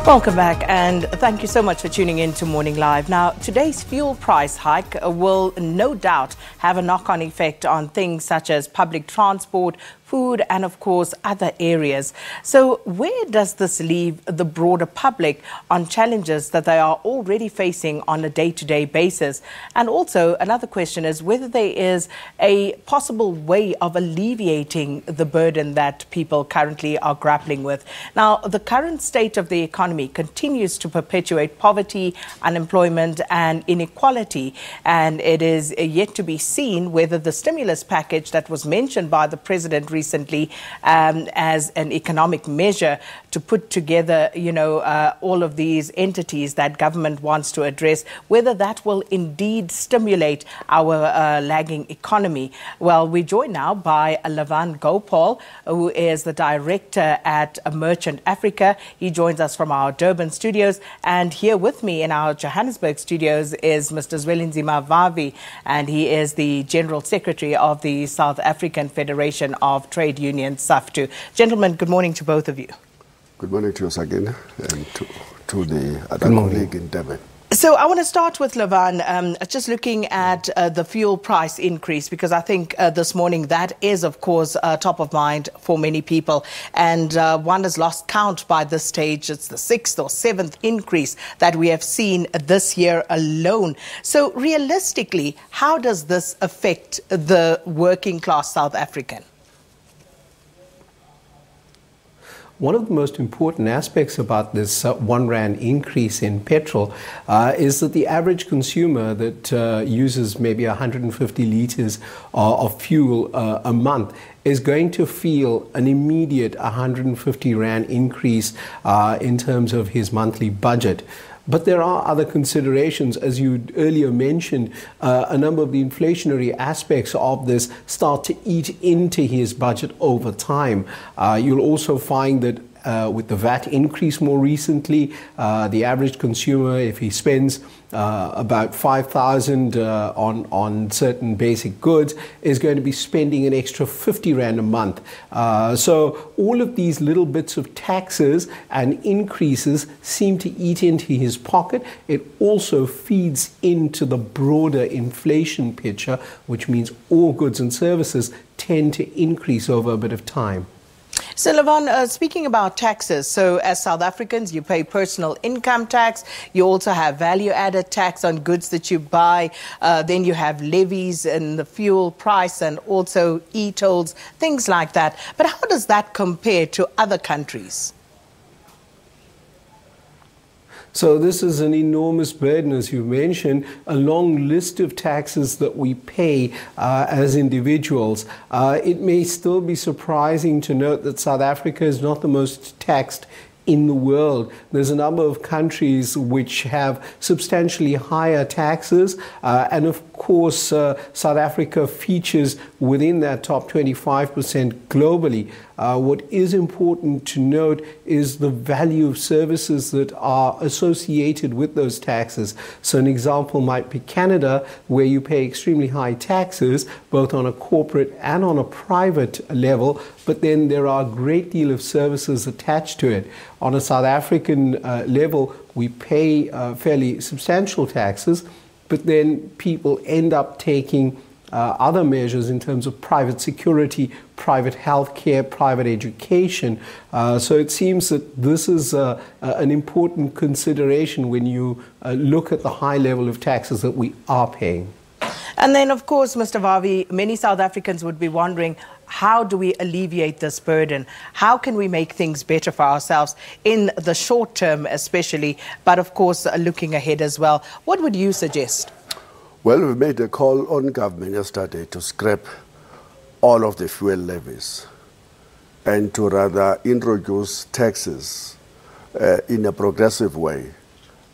Welcome back, and thank you so much for tuning in to Morning Live. Now, today's fuel price hike will no doubt have a knock-on effect on things such as public transport, food, and of course other areas. So where does this leave the broader public on challenges that they are already facing on a day-to-day basis? And also another question is whether there is a possible way of alleviating the burden that people currently are grappling with. Now, the current state of the economy continues to perpetuate poverty, unemployment and inequality, and it is yet to be seen whether the stimulus package that was mentioned by the President recently as an economic measure to put together, all of these entities that government wants to address, whether that will indeed stimulate our lagging economy. Well, we're joined now by Lavan Gopal, who is the director at Merchant Africa. He joins us from our Durban studios, and here with me in our Johannesburg studios is Mr. Zwelinzima Vavi, and he is the General Secretary of the South African Federation of Trade Unions, SAFTU. Gentlemen, good morning to both of you. Good morning to us again, and to the other colleague in Durban. So I want to start with Lavan, just looking at the fuel price increase, because I think this morning that is, of course, top of mind for many people. And one has lost count by this stage. It's the 6th or 7th increase that we have seen this year alone. So realistically, how does this affect the working class South African? One of the most important aspects about this R1 increase in petrol is that the average consumer that uses maybe 150 litres of fuel a month is going to feel an immediate 150 Rand increase in terms of his monthly budget. But there are other considerations. As you earlier mentioned, a number of the inflationary aspects of this start to eat into his budget over time. You'll also find that with the VAT increase more recently, the average consumer, if he spends about 5,000 on certain basic goods, is going to be spending an extra 50 Rand a month. So all of these little bits of taxes and increases seem to eat into his pocket. It also feeds into the broader inflation picture, which means all goods and services tend to increase over a bit of time. So, Lavan, speaking about taxes, so as South Africans, you pay personal income tax. You also have value-added tax on goods that you buy. Then you have levies and the fuel price and also e-tolls, things like that. But how does that compare to other countries? So this is an enormous burden, as you mentioned, a long list of taxes that we pay as individuals. It may still be surprising to note that South Africa is not the most taxed in the world. There's a number of countries which have substantially higher taxes, and of course South Africa features within that top 25% globally. What is important to note is the value of services that are associated with those taxes. So an example might be Canada, where you pay extremely high taxes, both on a corporate and on a private level, but then there are a great deal of services attached to it. On a South African level, we pay fairly substantial taxes, but then people end up taking other measures in terms of private security, private healthcare, private education. So it seems that this is an important consideration when you look at the high level of taxes that we are paying. And then, of course, Mr. Vavi, many South Africans would be wondering, how do we alleviate this burden? How can we make things better for ourselves in the short term especially, but of course looking ahead as well? What would you suggest? Well, we made a call on government yesterday to scrap all of the fuel levies and to rather introduce taxes in a progressive way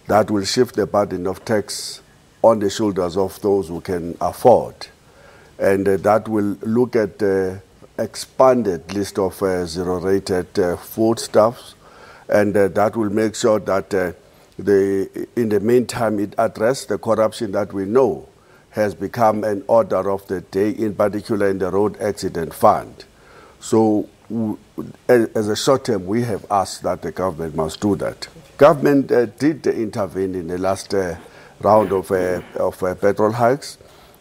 that will shift the burden of tax on the shoulders of those who can afford. And that will look at the expanded list of zero-rated foodstuffs, and that will make sure that in the meantime it addresses the corruption that we know has become an order of the day, in particular in the road accident fund. So as a short term, we have asked that the government must do that. Government did intervene in the last round of petrol hikes.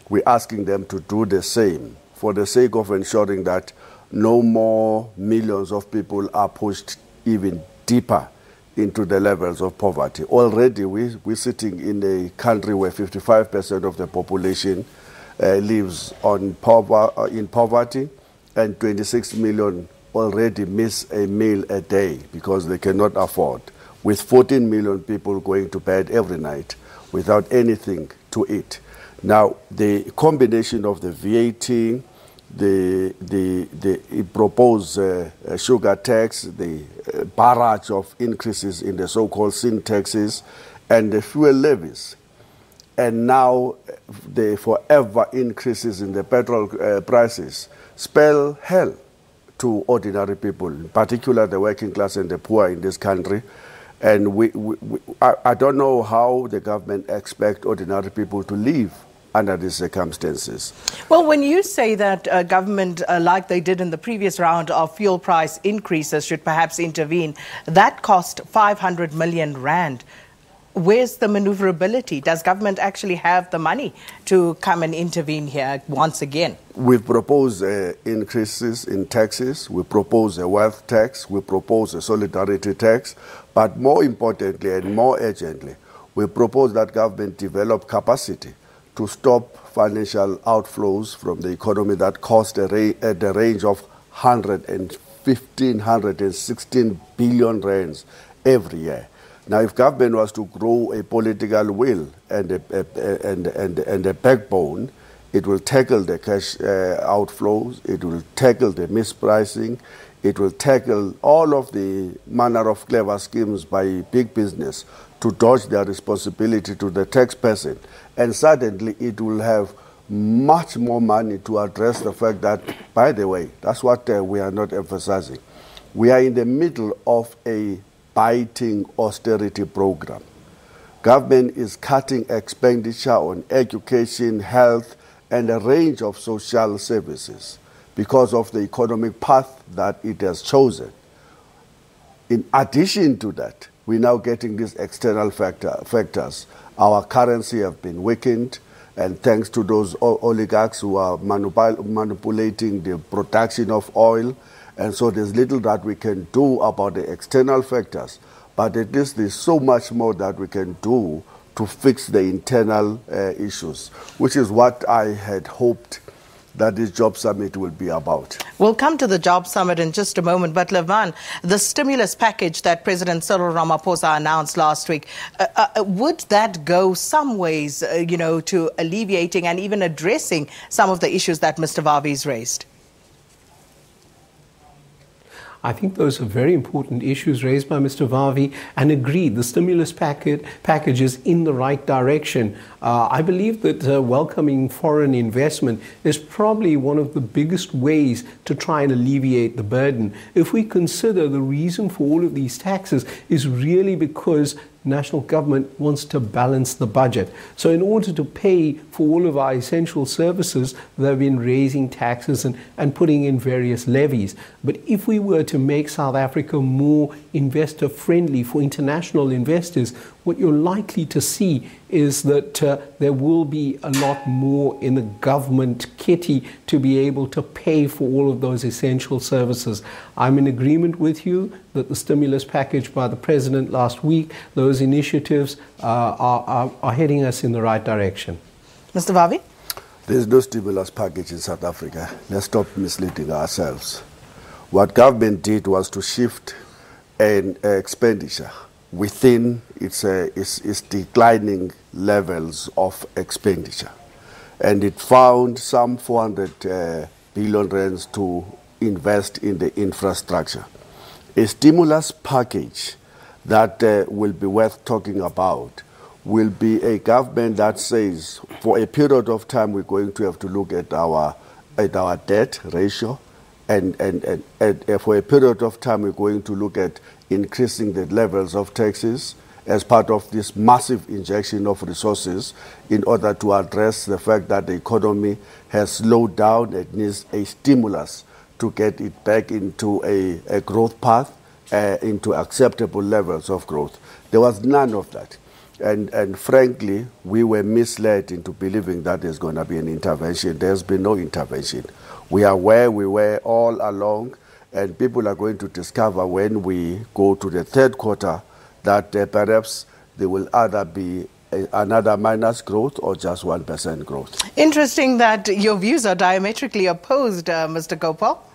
We're asking them to do the same for the sake of ensuring that no more millions of people are pushed even deeper into the levels of poverty. Already we're sitting in a country where 55% of the population lives in poverty, and 26 million already miss a meal a day because they cannot afford, with 14 million people going to bed every night without anything to eat. Now, the combination of the VAT, the proposed sugar tax, the barrage of increases in the so-called sin taxes, and the fuel levies, and now the forever increases in the petrol prices, spell hell to ordinary people, in particular the working class and the poor in this country. And I don't know how the government expects ordinary people to live under these circumstances. Well, when you say that government, like they did in the previous round of fuel price increases, should perhaps intervene, that cost 500 million rand. Where's the maneuverability? Does government actually have the money to come and intervene here once again? We've proposed increases in taxes. We propose a wealth tax. We propose a solidarity tax. But more importantly and more urgently, we propose that government develop capacity to stop financial outflows from the economy that cost at the range of 116 billion rands every year. Now, if government was to grow a political will and a backbone, it will tackle the cash outflows, it will tackle the mispricing, it will tackle all of the manner of clever schemes by big business to dodge their responsibility to the tax person. And suddenly it will have much more money to address the fact that, by the way, that's what we are not emphasizing. We are in the middle of a biting austerity program. Government is cutting expenditure on education, health, and a range of social services because of the economic path that it has chosen. In addition to that, we're now getting these external factors. Our currency have been weakened, and thanks to those oligarchs who are manipulating the production of oil. And so there's little that we can do about the external factors, but at least there's so much more that we can do to fix the internal issues, which is what I had hoped that this job summit will be about. We'll come to the job summit in just a moment, but Levan, the stimulus package that President Cyril Ramaphosa announced last week, would that go some ways, to alleviating and even addressing some of the issues that Mr. Vavi's raised? I think those are very important issues raised by Mr. Vavi, and agreed, the stimulus package is in the right direction. I believe that welcoming foreign investment is probably one of the biggest ways to try and alleviate the burden. If we consider the reason for all of these taxes is really because national government wants to balance the budget. So in order to pay for all of our essential services, they've been raising taxes and putting in various levies. But if we were to make South Africa more investor friendly for international investors, what you're likely to see is that there will be a lot more in the government kitty to be able to pay for all of those essential services. I'm in agreement with you that the stimulus package by the President last week, those initiatives are heading us in the right direction. Mr. Vavi? There's no stimulus package in South Africa. Let's stop misleading ourselves. What government did was to shift an expenditure within its declining levels of expenditure. And it found some 400 billion rands to invest in the infrastructure. A stimulus package that will be worth talking about will be a government that says for a period of time we're going to have to look at our debt ratio, and for a period of time we're going to look at increasing the levels of taxes as part of this massive injection of resources in order to address the fact that the economy has slowed down. It needs a stimulus to get it back into a growth path into acceptable levels of growth. There was none of that. And frankly, we were misled into believing that there's going to be an intervention. There's been no intervention. We are where we were all along, and people are going to discover when we go to the third quarter that perhaps there will either be another minus growth or just 1% growth. Interesting that your views are diametrically opposed, Mr. Gopal.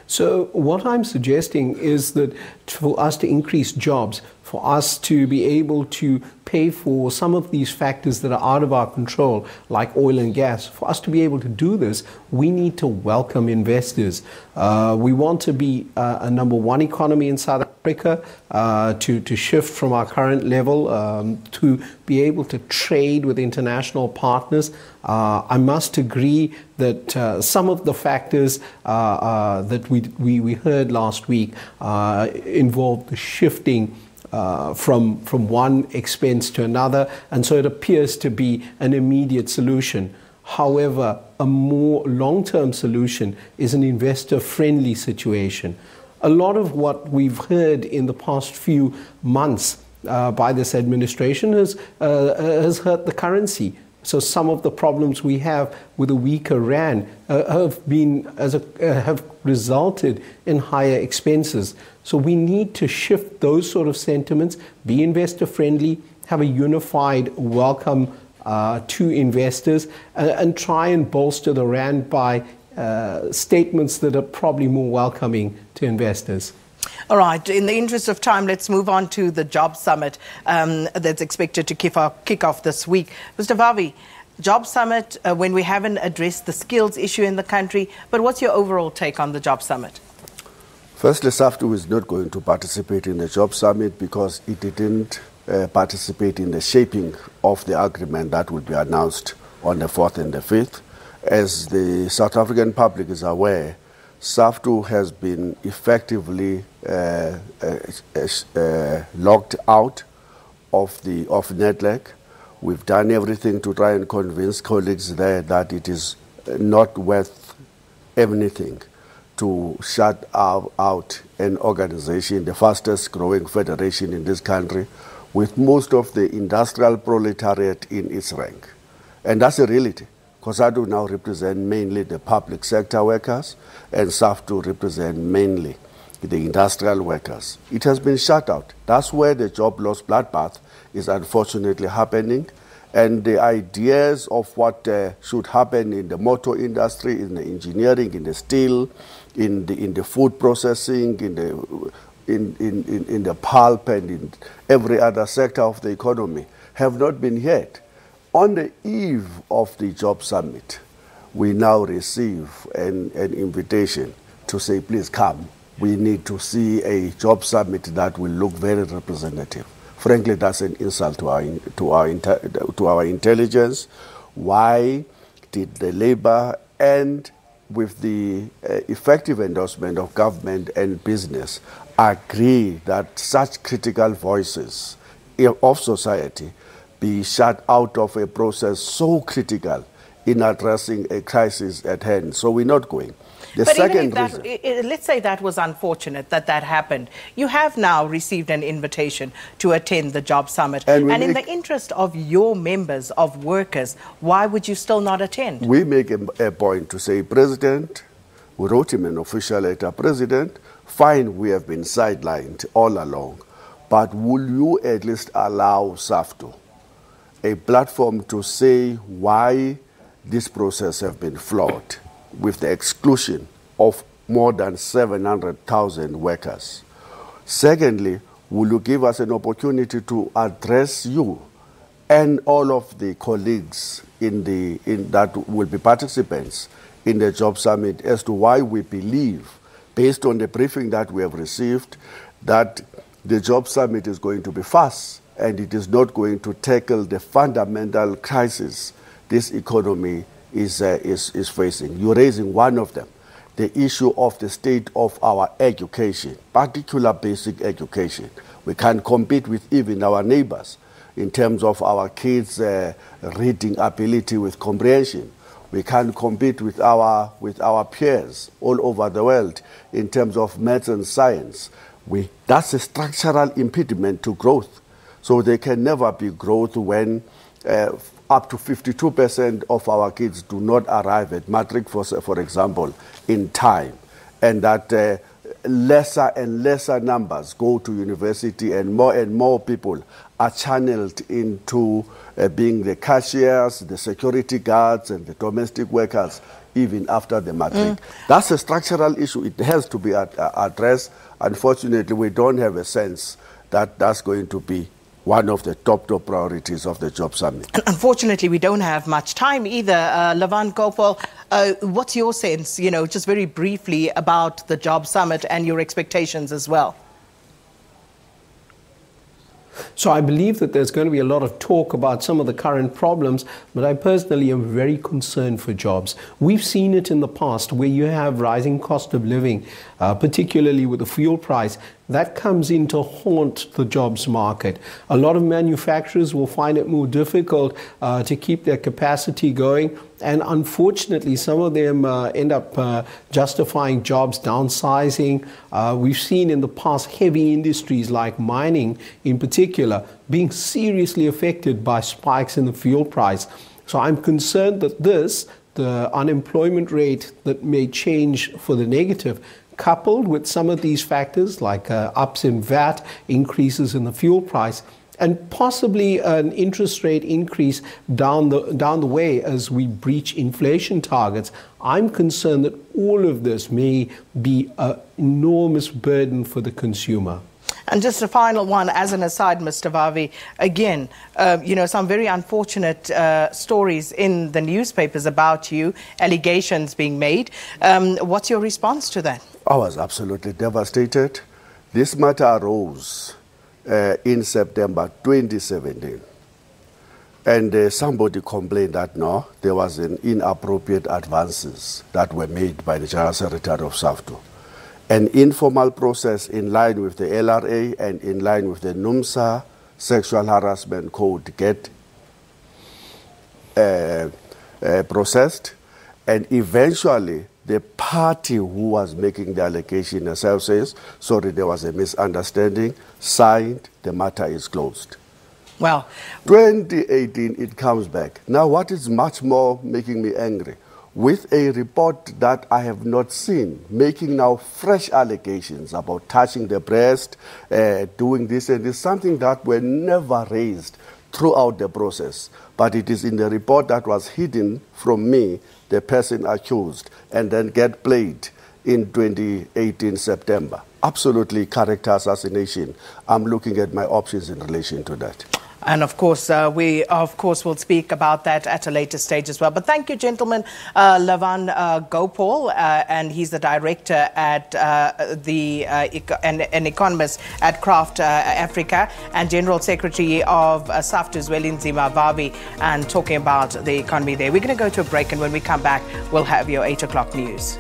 So what I'm suggesting is that for us to increase jobs, for us to be able to pay for some of these factors that are out of our control, like oil and gas, for us to be able to do this, we need to welcome investors. We want to be a number one economy in South Africa, to shift from our current level, to be able to trade with international partners. I must agree that some of the factors that we heard last week involved the shifting from one expense to another, and so it appears to be an immediate solution. However, a more long-term solution is an investor-friendly situation. A lot of what we've heard in the past few months by this administration has hurt the currency. So some of the problems we have with a weaker rand have resulted in higher expenses. So we need to shift those sort of sentiments, be investor friendly, have a unified welcome to investors, and try and bolster the rand by statements that are probably more welcoming to investors. All right, in the interest of time, let's move on to the job summit that's expected to kick off this week. Mr. Vavi, job summit, when we haven't addressed the skills issue in the country, but what's your overall take on the job summit? Firstly, SAFTU is not going to participate in the job summit because it didn't participate in the shaping of the agreement that will be announced on the 4th and the 5th. As the South African public is aware, SAFTU has been effectively locked out of NEDLAC. We've done everything to try and convince colleagues there that it is not worth anything to shut out an organization, the fastest growing federation in this country, with most of the industrial proletariat in its rank. And that's a reality. COSATU now represent mainly the public sector workers, and SAFTU represent mainly the industrial workers. It has been shut out. That's where the job loss bloodbath is unfortunately happening. And the ideas of what should happen in the motor industry, in the engineering, in the steel, in the food processing, in the pulp, and in every other sector of the economy have not been heard. On the eve of the job summit, we now receive an invitation to say, please come. We need to see a job summit that will look very representative. Frankly, that's an insult to our intelligence. Why did the Labour, and with the effective endorsement of government and business, agree that such critical voices of society be shut out of a process so critical in addressing a crisis at hand? So we're not going. The but second even if reason, let's say that was unfortunate that happened. You have now received an invitation to attend the job summit. And in the interest of your members, of workers, why would you still not attend? We make a point to say, President, we wrote him an official letter, President, fine, we have been sidelined all along, but will you at least allow SAFTU a platform to say why this process has been flawed with the exclusion of more than 700,000 workers? Secondly, will you give us an opportunity to address you and all of the colleagues that will be participants in the job summit as to why we believe, based on the briefing that we have received, that the job summit is going to be fast and it is not going to tackle the fundamental crisis this economy is facing. You're raising one of them, the issue of the state of our education, particular basic education. We can't compete with even our neighbors in terms of our kids' reading ability with comprehension. We can't compete with our peers all over the world in terms of maths and science. That's a structural impediment to growth. So there can never be growth when up to 52% of our kids do not arrive at matric, for example, in time, and that lesser and lesser numbers go to university, and more people are channeled into being the cashiers, the security guards, and the domestic workers, even after the matric. That's a structural issue. It has to be addressed. Unfortunately, we don't have a sense that that's going to be one of the top priorities of the Job Summit. And unfortunately, we don't have much time either. Lavan Gopal, what's your sense, just very briefly about the Job Summit and your expectations as well? So I believe that there's going to be a lot of talk about some of the current problems, but I personally am very concerned for jobs. We've seen it in the past where you have rising cost of living, particularly with the fuel price. That comes in to haunt the jobs market. A lot of manufacturers will find it more difficult to keep their capacity going. And unfortunately, some of them end up justifying jobs downsizing. We've seen in the past heavy industries like mining in particular being seriously affected by spikes in the fuel price. So I'm concerned that the unemployment rate that may change for the negative, coupled with some of these factors like ups in VAT, increases in the fuel price, and possibly an interest rate increase down the way as we breach inflation targets, I'm concerned that all of this may be an enormous burden for the consumer. And just a final one, as an aside, Mr. Vavi, again, some very unfortunate stories in the newspapers about you, allegations being made. What's your response to that? I was absolutely devastated. This matter arose in September 2017. And somebody complained that, no, there was an inappropriate advances that were made by the General Secretary of SAFTU. An informal process in line with the LRA and in line with the NUMSA Sexual Harassment Code get processed, and eventually the party who was making the allegation herself says, sorry, there was a misunderstanding, signed, the matter is closed. Well, 2018, it comes back. Now, what is much more making me angry, with a report that I have not seen, making now fresh allegations about touching the breast, doing this and this, something that were never raised throughout the process. But it is in the report that was hidden from me, the person accused, and then get played in 2018 September. Absolutely character assassination. I'm looking at my options in relation to that. And of course, we will speak about that at a later stage as well. But thank you, gentlemen. Lavan Gopal, and he's the director at an economist at Craft Africa, and General Secretary of SAFTU as well, Nzima Vavi, and talking about the economy there. We're going to go to a break, and when we come back, we'll have your 8 o'clock news.